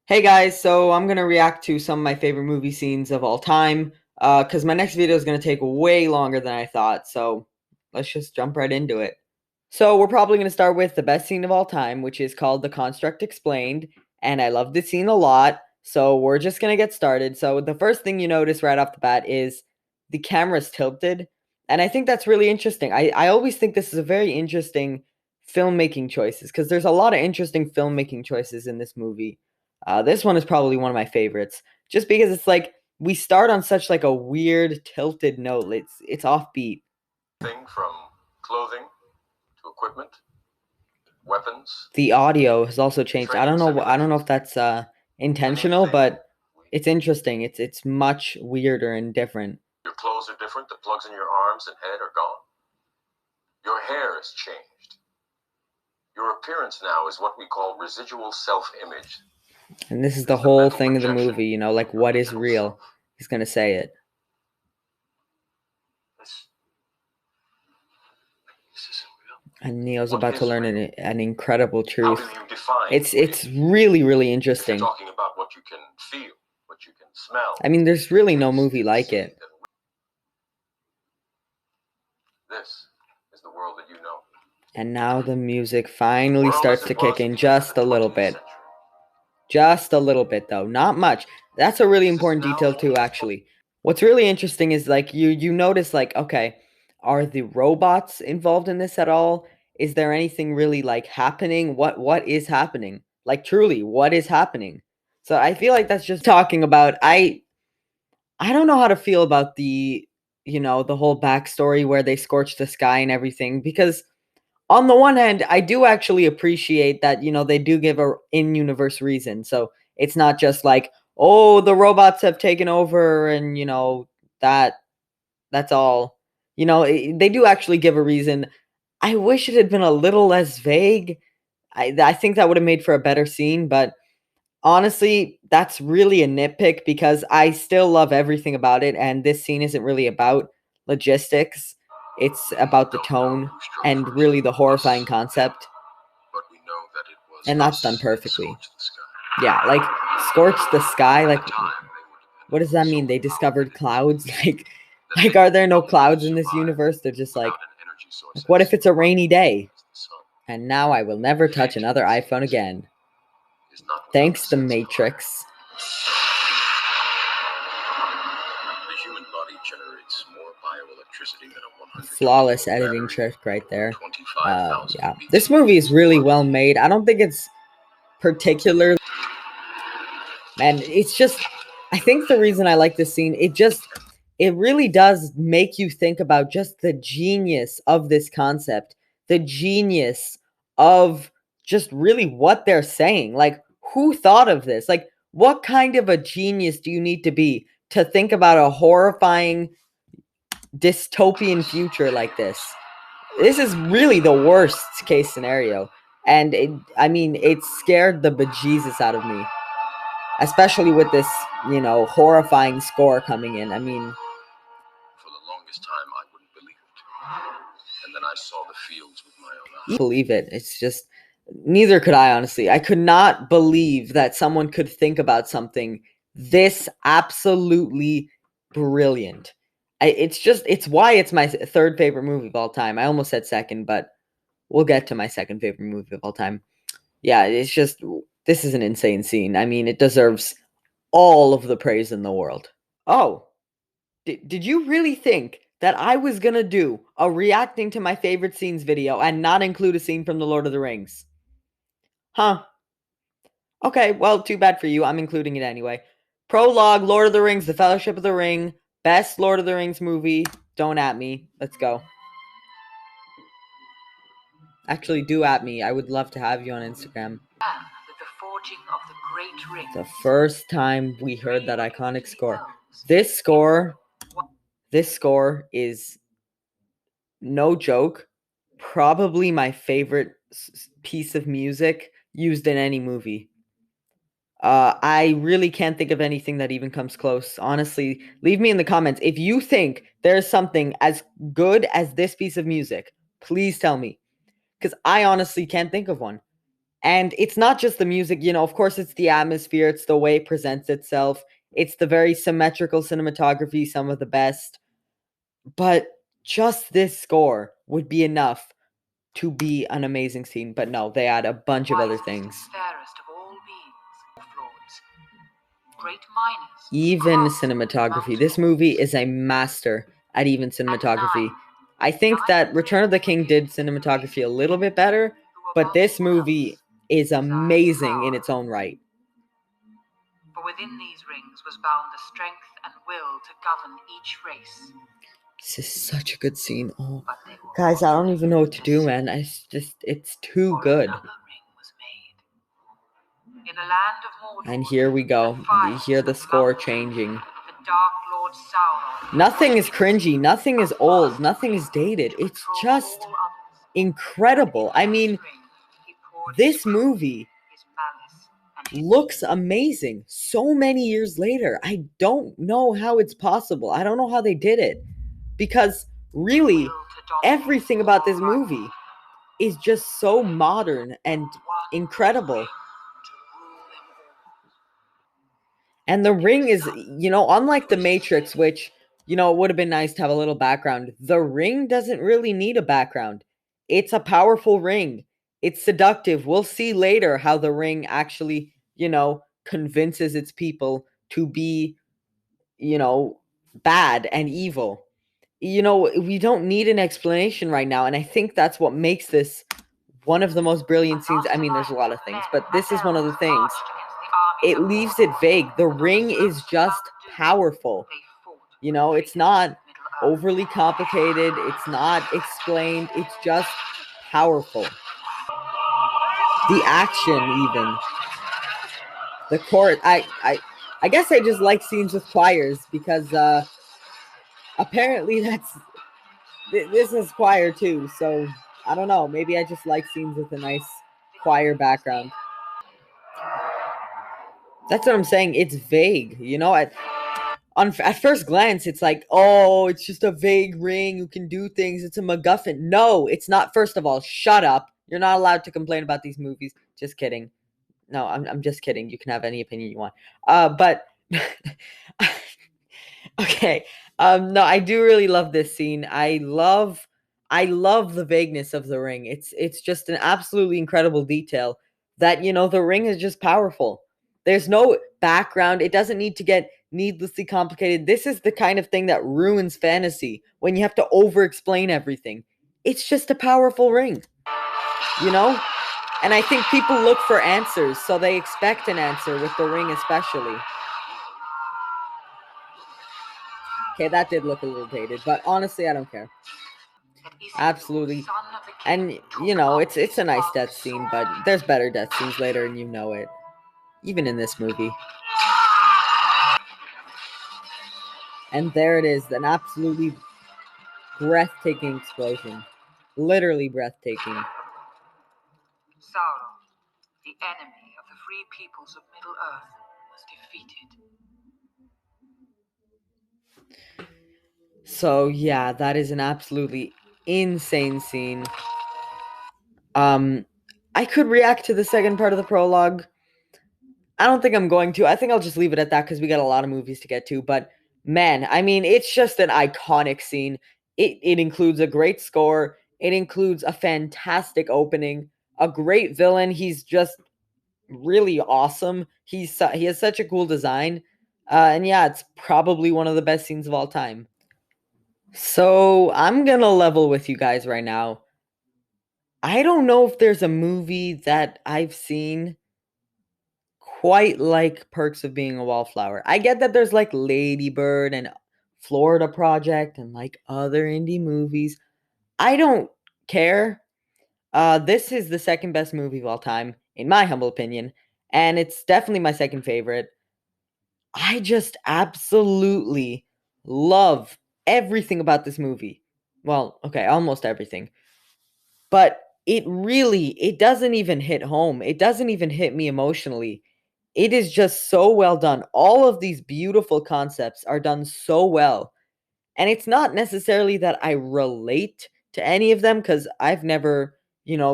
Hey guys, so I'm gonna react to some of my favorite movie scenes of all time, because my next video is gonna take way longer than I thought, so let's just jump right into it. So we're probably gonna start with the best scene of all time, which is called The Construct Explained, and I love this scene a lot, so we're just gonna get started. So the first thing you notice right off the bat is the camera's tilted, and I think that's really interesting. I always think this is a very interesting filmmaking choices, because there's a lot of interesting filmmaking choices in this movie. This one is probably one of my favorites, just because it's like we start on such like a weird tilted note. It's offbeat. Thing from clothing to equipment, weapons. The audio has also changed. I don't know. I don't know if that's intentional, but it's interesting. It's much weirder and different. Your clothes are different. The plugs in your arms and head are gone. Your hair has changed. Your appearance now is what we call residual self-image. And this is the whole thing of the movie, you know, like what is real? He's gonna say it. This isn't real. And Neo's about to learn an incredible truth. How do you define It's really interesting. You're talking about what you can feel, what you can smell. I mean, there's really no movie like it. This is the world that you know. And now the music finally starts to kick in just a little bit. Just a little bit, though. Not much. That's a really important detail, too, actually. What's really interesting is, like, you notice, like, okay, are the robots involved in this at all? Is there anything really, like, happening? What is happening? Like, truly, what is happening? So I feel like that's just talking about, I don't know how to feel about the, the whole backstory where they scorched the sky and everything, because on the one hand, I do actually appreciate that, they do give a in-universe reason. So it's not just like, oh, the robots have taken over and, that's all. They do actually give a reason. I wish it had been a little less vague. I think that would have made for a better scene, but honestly, that's really a nitpick because I still love everything about it, and this scene isn't really about logistics. It's about the tone and really the horrifying concept. And that's done perfectly. Yeah, like, scorch the sky, like, what does that mean? They discovered clouds? Like, are there no clouds in this universe? They're just like, what if it's a rainy day? And now I will never touch another iPhone again. Thanks, The Matrix. The human body generates more bioelectricity than a 100 flawless editing trick right there. Yeah, this movie is really well made. I don't think it's particularly, man, it's just, I think the reason I like this scene, it really does make you think about just the genius of this concept, the genius of just really what they're saying. Like, who thought of this? Like, what kind of a genius do you need to be to think about a horrifying dystopian future like this? This is really the worst case scenario. And it scared the bejesus out of me. Especially with this, horrifying score coming in. I mean, for the longest time, I wouldn't believe it. And then I saw the fields with my own eyes. Believe it. It's just, neither could I, honestly. I could not believe that someone could think about something this absolutely brilliant. It's why it's my third favorite movie of all time. I almost said second, but we'll get to my second favorite movie of all time. Yeah, it's just, this is an insane scene. I mean, it deserves all of the praise in the world. Oh, did you really think that I was gonna do a reacting to my favorite scenes video and not include a scene from The Lord of the Rings? Huh. Okay, well, too bad for you. I'm including it anyway. Prologue, Lord of the Rings, The Fellowship of the Ring. Best Lord of the Rings movie. Don't at me. Let's go. Actually, do at me. I would love to have you on Instagram. The first time we heard that iconic score. This score is, no joke, probably my favorite piece of music used in any movie. I really can't think of anything that even comes close. Honestly, leave me in the comments if you think there's something as good as this piece of music. Please tell me, because I honestly can't think of one. And it's not just the music, of course, it's the atmosphere, it's the way it presents itself, it's the very symmetrical cinematography, some of the best. But just this score would be enough to be an amazing scene. But no, they add a bunch of other things. Fairest of all beings, great miners, even cinematography. This movie is a master at even cinematography. I think that Return of the King did cinematography a little bit better, but this movie is amazing in its own right. For within these rings was bound the strength and will to govern each race. This is such a good scene. Oh, guys, I don't even know what to do, man. It's too good. In a land of Mordor, and here we go. We hear the score changing. The Dark Lord Sauron. Nothing is cringy. Nothing is old. Nothing is dated. It's just incredible. I mean, this movie looks amazing so many years later. I don't know how it's possible. I don't know how they did it. Because really, everything about this movie is just so modern and incredible. And the ring is, unlike the Matrix, which, it would have been nice to have a little background. The ring doesn't really need a background. It's a powerful ring. It's seductive. We'll see later how the ring actually, convinces its people to be, bad and evil. We don't need an explanation right now. And I think that's what makes this one of the most brilliant scenes. I mean, there's a lot of things, but this is one of the things. It leaves it vague. The ring is just powerful. It's not overly complicated. It's not explained. It's just powerful. The action, even. The chorus. I guess I just like scenes with choirs because apparently this is choir too. So I don't know. Maybe I just like scenes with a nice choir background. That's what I'm saying. It's vague. At first glance, it's like, oh, it's just a vague ring. You can do things. It's a MacGuffin. No, it's not. First of all, shut up. You're not allowed to complain about these movies. Just kidding. No, I'm just kidding. You can have any opinion you want. But okay. No, I do really love this scene. I love the vagueness of the ring. It's just an absolutely incredible detail that, the ring is just powerful. There's no background. It doesn't need to get needlessly complicated. This is the kind of thing that ruins fantasy when you have to over-explain everything. It's just a powerful ring. And I think people look for answers, so they expect an answer with the ring especially. Okay, that did look a little dated, but honestly, I don't care. Absolutely. And, it's a nice death scene, but there's better death scenes later, and you know it. Even in this movie. And there it is, an absolutely breathtaking explosion. Literally breathtaking. Sauron, the enemy of the free peoples of Middle-earth, was defeated. So, yeah, that is an absolutely insane scene. I could react to the second part of the prologue. I don't think I'm going to. I think I'll just leave it at that because we got a lot of movies to get to. But man, I mean, it's just an iconic scene. It includes a great score. It includes a fantastic opening, a great villain. He's just really awesome. He has such a cool design. And yeah, it's probably one of the best scenes of all time. So I'm going to level with you guys right now. I don't know if there's a movie that I've seen quite like Perks of Being a Wallflower. I get that there's like Lady Bird and Florida Project and like other indie movies. I don't care. This is the second best movie of all time, in my humble opinion, and it's definitely my second favorite. I just absolutely love everything about this movie. Well, okay, almost everything. But it doesn't even hit home. It doesn't even hit me emotionally. It is just so well done. All of these beautiful concepts are done so well. And it's not necessarily that I relate to any of them because I've never,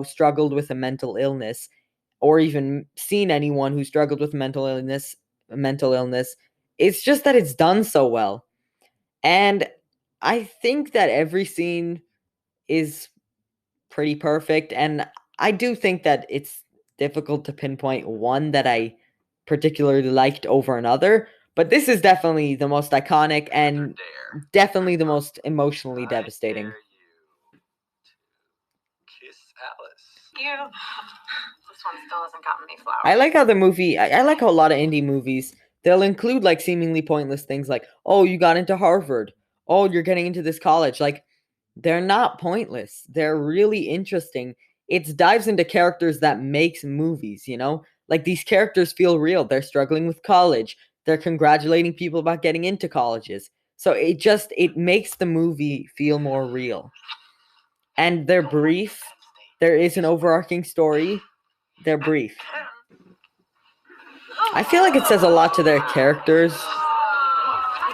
struggled with a mental illness. or even seen anyone who struggled with mental illness. It's just that it's done so well. And I think that every scene is pretty perfect. And I do think that it's difficult to pinpoint one that I particularly liked over another. But this is definitely the most iconic and definitely the most emotionally devastating. Dare you to kiss Alice. You. This one still hasn't gotten me flowers. I like how the movie, I like how a lot of indie movies, they'll include like seemingly pointless things like, oh, you got into Harvard. Oh, you're getting into this college. Like, they're not pointless. They're really interesting. It dives into characters that makes movies, you know? Like, these characters feel real. They're struggling with college. They're congratulating people about getting into colleges. So it makes the movie feel more real. And they're brief. There is an overarching story. They're brief. I feel like it says a lot to their characters.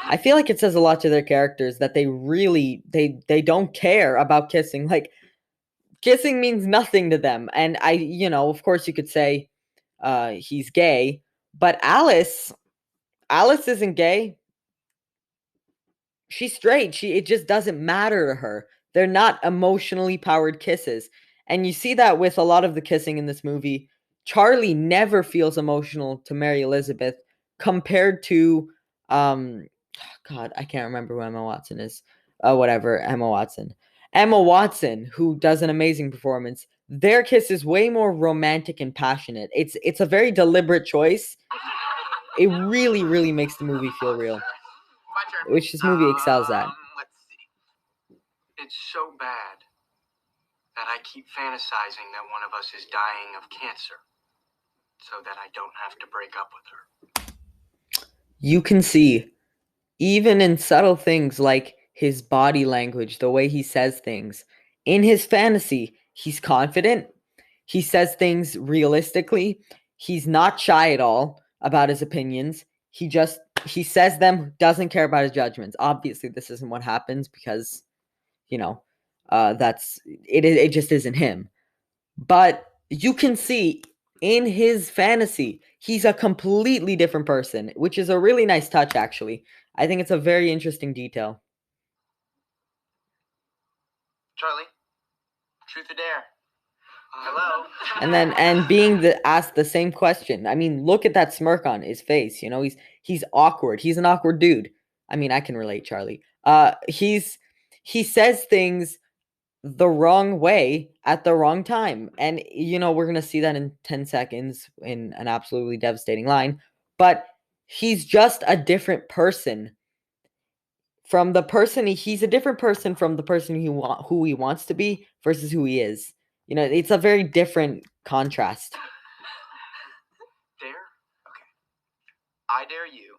I feel like it says a lot to their characters that they really they don't care about kissing. Like, kissing means nothing to them. And of course you could say he's gay, but Alice isn't gay. She's straight. It just doesn't matter to her. They're not emotionally powered kisses. And you see that with a lot of the kissing in this movie. Charlie never feels emotional to Mary Elizabeth compared to God, I can't remember who Emma Watson is. Whatever, Emma Watson. Emma Watson, who does an amazing performance. Their kiss is way more romantic and passionate. It's a very deliberate choice. It really, really makes the movie feel real, which this movie excels at. Let's see. It's so bad that I keep fantasizing that one of us is dying of cancer, so that I don't have to break up with her. You can see, even in subtle things like his body language, the way he says things, in his fantasy, he's confident. He says things realistically. He's not shy at all about his opinions. He says them, doesn't care about his judgments. Obviously, this isn't what happens because, it just isn't him. But you can see in his fantasy, he's a completely different person, which is a really nice touch, actually. I think it's a very interesting detail. Charlie, truth or dare? Hello. And being asked the same question. I mean, look at that smirk on his face. He's awkward. He's an awkward dude. I mean, I can relate, Charlie. He says things the wrong way at the wrong time. And we're gonna see that in 10 seconds in an absolutely devastating line. But he's just a different person from the person he's a different person from the person who he wants to be versus who he is. It's a very different contrast. Dare? Okay. I dare you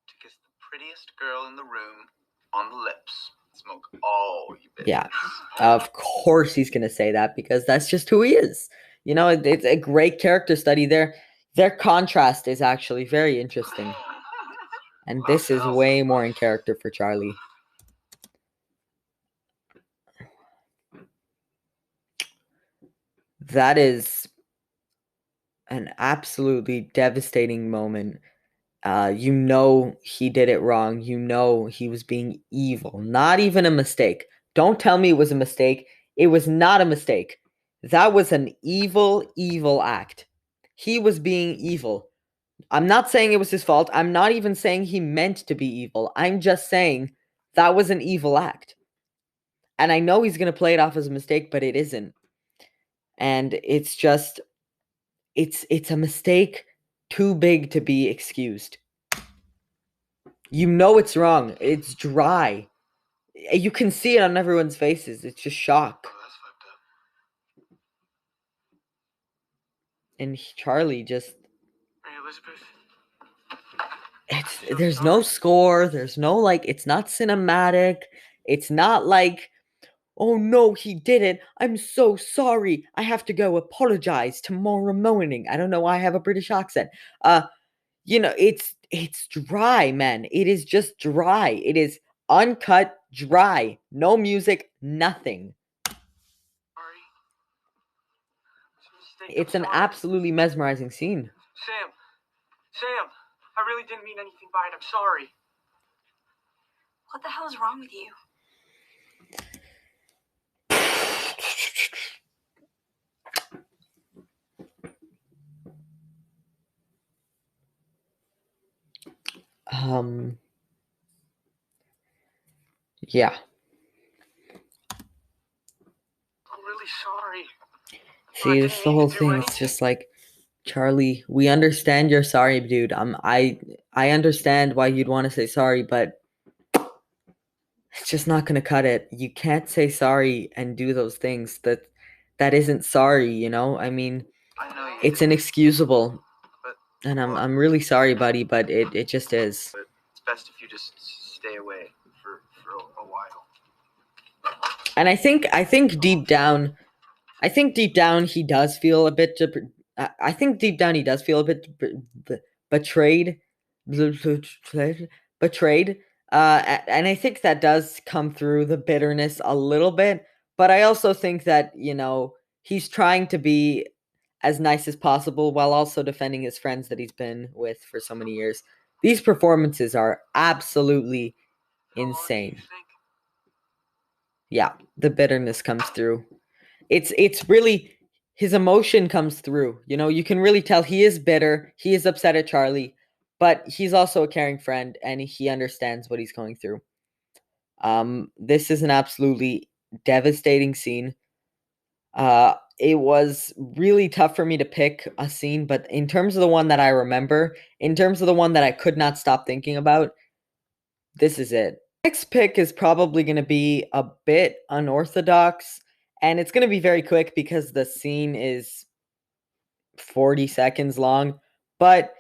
to kiss the prettiest girl in the room on the lips. Smoke all you bitches. Yeah, of course he's gonna say that because that's just who he is. It's a great character study there. Their contrast is actually very interesting. And this is way more in character for Charlie. That is an absolutely devastating moment. He did it wrong. He was being evil. Not even a mistake. Don't tell me it was a mistake. It was not a mistake. That was an evil, evil act. He was being evil. I'm not saying it was his fault. I'm not even saying he meant to be evil. I'm just saying that was an evil act. And I know he's going to play it off as a mistake, but it isn't. And it's just, it's a mistake too big to be excused. It's wrong. It's dry. You can see it on everyone's faces. It's just shock. Oh, that's fucked up. And Charlie just... Hey, Elizabeth. There's no score. There's no, it's not cinematic. It's not like, oh no, he did it. I'm so sorry. I have to go apologize tomorrow morning. I don't know why I have a British accent. It's dry, man. It is just dry. It is uncut, dry. No music, nothing. Sorry. It's a mistake. It's I'm an sorry. absolutely mesmerizing scene. Sam, I really didn't mean anything by it. I'm sorry. What the hell is wrong with you? Yeah. I'm really sorry. See, this is the whole thing. It's just like, Charlie, we understand you're sorry, dude. I understand why you'd want to say sorry, but it's just not gonna cut it. You can't say sorry and do those things. That isn't sorry, you know? I mean, I know you it's did, inexcusable. but And I'm really sorry, buddy, but it just is. it's best if you just stay away for a while. And I think deep down he does feel a bit. I think deep down he does feel a bit betrayed, betrayed. And I think that does come through the bitterness a little bit. But I also think that he's trying to be as nice as possible while also defending his friends that he's been with for so many years. These performances are absolutely insane. Yeah, the bitterness comes through. It's really his emotion comes through. You can really tell he is bitter. He is upset at Charlie, but he's also a caring friend and he understands what he's going through. This is an absolutely devastating scene. It was really tough for me to pick a scene, but in terms of the one that I remember, in terms of the one that I could not stop thinking about, this is it. Next pick is probably going to be a bit unorthodox, and it's going to be very quick because the scene is 40 seconds long, but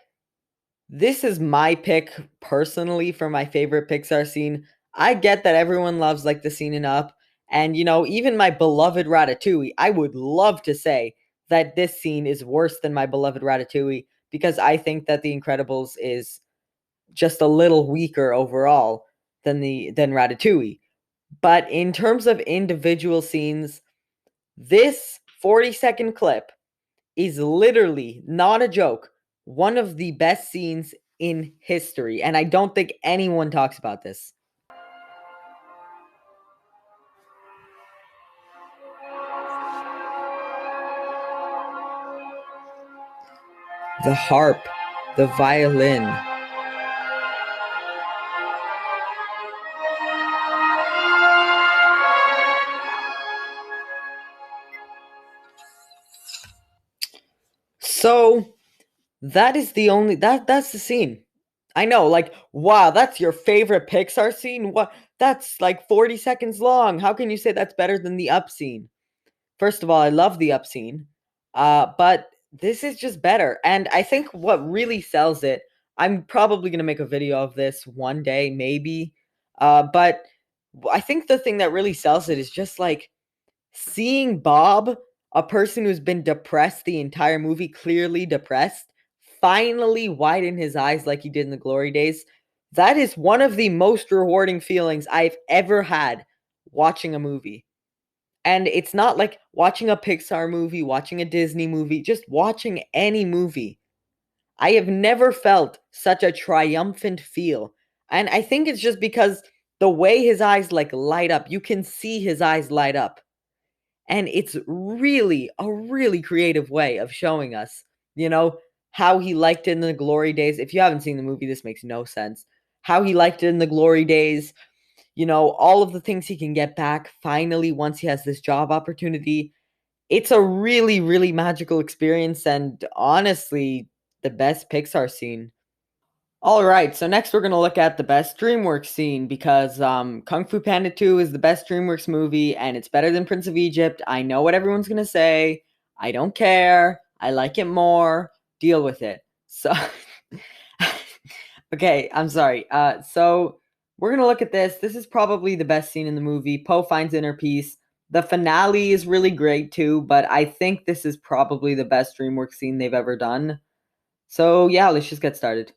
this is my pick personally for my favorite Pixar scene. I get that everyone loves like the scene in Up, and even my beloved Ratatouille, I would love to say that this scene is worse than my beloved Ratatouille because I think that The Incredibles is just a little weaker overall than Ratatouille. But in terms of individual scenes, this 40-second clip is literally, not a joke, one of the best scenes in history. And I don't think anyone talks about this. The harp, the violin. So that is the only that's the scene. I know, like, wow, that's your favorite Pixar scene? What? That's like 40 seconds long. How can you say that's better than the Up scene? First of all, I love the Up scene. But this is just better. And I think what really sells it, I'm probably going to make a video of this one day, maybe. But I think the thing that really sells it is just like seeing Bob, a person who's been depressed the entire movie, clearly depressed, finally widen his eyes like he did in the glory days. That is one of the most rewarding feelings I've ever had watching a movie. And it's not like watching a Pixar movie, watching a Disney movie, just watching any movie. I have never felt such a triumphant feel. And I think it's just because the way his eyes like light up, you can see his eyes light up. And it's really a really creative way of showing us, how he liked it in the glory days. If you haven't seen the movie, this makes no sense. How he liked it in the glory days, all of the things he can get back finally once he has this job opportunity. It's a really, really magical experience and honestly, the best Pixar scene. All right, so next we're going to look at the best DreamWorks scene because Kung Fu Panda 2 is the best DreamWorks movie and it's better than Prince of Egypt. I know what everyone's going to say. I don't care. I like it more. Deal with it. So, okay, I'm sorry. So we're going to look at this. This is probably the best scene in the movie. Po finds inner peace. The finale is really great too, but I think this is probably the best DreamWorks scene they've ever done. So yeah, let's just get started.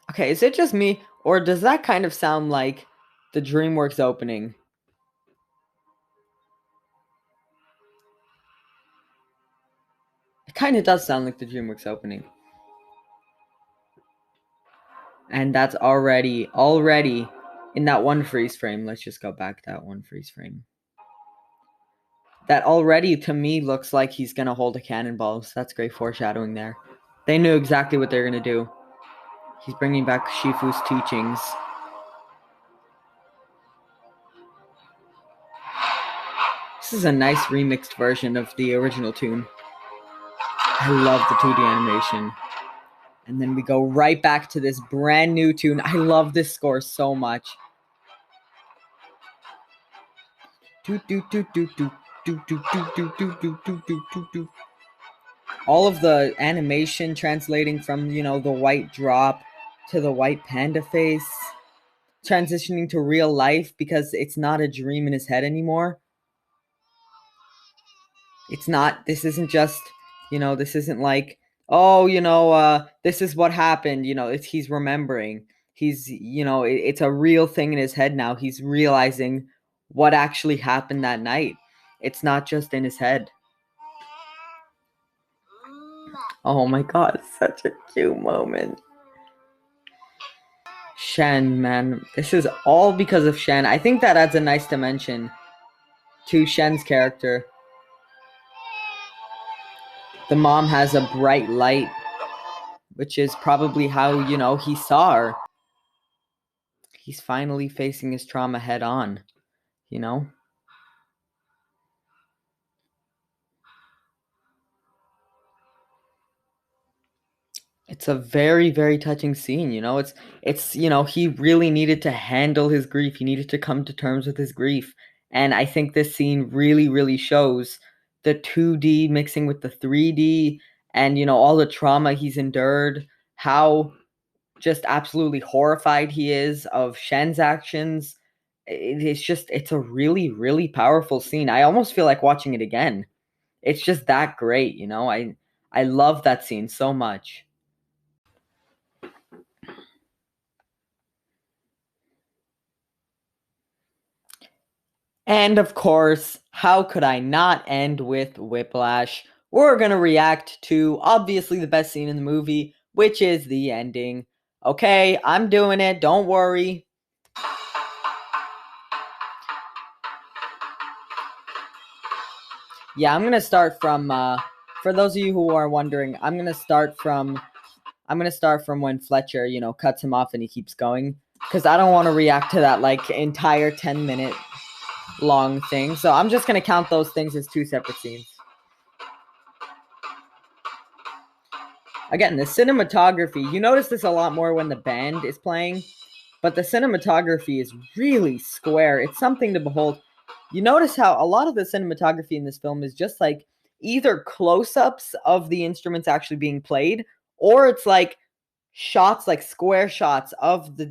Okay, is it just me, or does that kind of sound like the DreamWorks opening? It kind of does sound like the DreamWorks opening. And that's already in that one freeze frame. Let's just go back to that one freeze frame. That already, to me, looks like he's going to hold a cannonball. So that's great foreshadowing there. They knew exactly what they're going to do. He's bringing back Shifu's teachings. This is a nice remixed version of the original tune. I love the 2D animation. And then we go right back to this brand new tune. I love this score so much. All of the animation translating from, you know, the white drop to the white panda face. Transitioning to real life because it's not a dream in his head anymore. It's not, this isn't just, you know, this isn't like, oh, you know, this is what happened. You know, he's remembering. He's, you know, it's a real thing in his head now. He's realizing what actually happened that night. It's not just in his head. Oh my god, such a cute moment. Shen, man. This is all because of Shen. I think that adds a nice dimension to Shen's character. The mom has a bright light, which is probably how, you know, he saw her. He's finally facing his trauma head on, you know? It's a very, very touching scene, you know? It's, you know, he really needed to handle his grief. He needed to come to terms with his grief. And I think this scene really, really shows the 2D mixing with the 3D and, you know, all the trauma he's endured, how just absolutely horrified he is of Shen's actions. It's a really, really powerful scene. I almost feel like watching it again. It's just that great, you know? I love that scene so much. And of course, how could I not end with Whiplash? We're going to react to obviously the best scene in the movie, which is the ending. Okay, I'm doing it. Don't worry. Yeah, I'm going to start from, for those of you who are wondering, I'm going to start from when Fletcher, you know, cuts him off and he keeps going. Because I don't want to react to that, like, entire 10-minute long thing. So I'm just going to count those things as two separate scenes. Again, the cinematography, you notice this a lot more when the band is playing, but the cinematography is really square. It's something to behold. You notice how a lot of the cinematography in this film is just like either close-ups of the instruments actually being played, or it's like shots, like square shots of the